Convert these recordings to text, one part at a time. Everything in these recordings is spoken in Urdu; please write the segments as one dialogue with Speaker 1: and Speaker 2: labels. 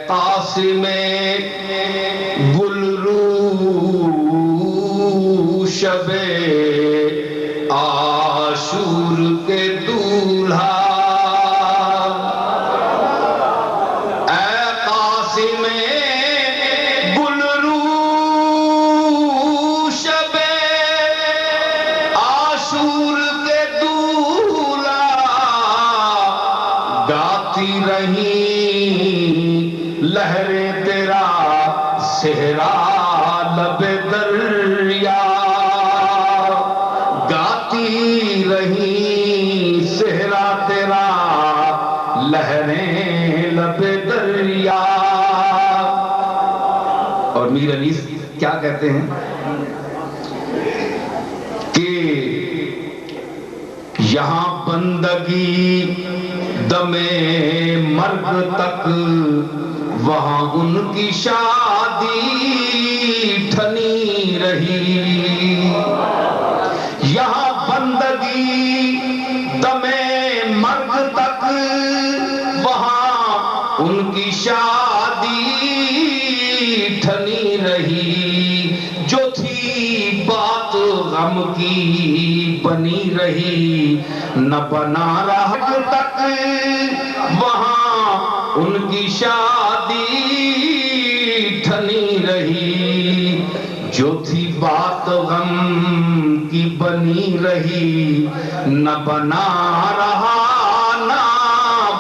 Speaker 1: قاسم گل رو شب عاشور کے دولہا، اے قاسم گل رو شب عاشور کے دولہا، گاتی رہی لہریں تیرا صحرا لب دریا، گاتی رہی صحرا تیرا لہریں لب دریا۔ اور میر انیس کیا کہتے ہیں کہ یہاں بندگی دم مرگ تک، وہاں ان کی شادی ٹھنی رہی، یہاں بندگی دم مرگ تک، وہاں ان کی شادی ٹھنی رہی، جو تھی بات غم کی بنی رہی، نہ بنا رہا تک وہاں ان کی شادی ٹھنی رہی، جو تھی بات غم کی بنی رہی، نہ بنا رہا نہ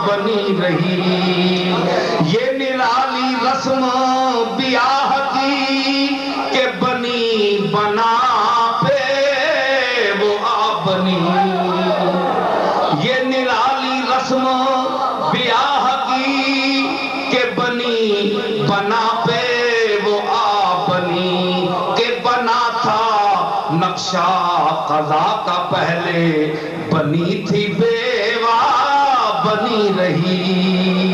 Speaker 1: بنی رہی۔ یہ نرالی رسم بیاہ کی کہ بنی بنا پہ وہ آ بنی، یہ نرالی رسم بیاہ کی کہ بنی بنا پہ وہ آ بنی، کہ بنا تھا نقشہ قضا کا پہلے، بنی تھی بیوہ بنی رہی۔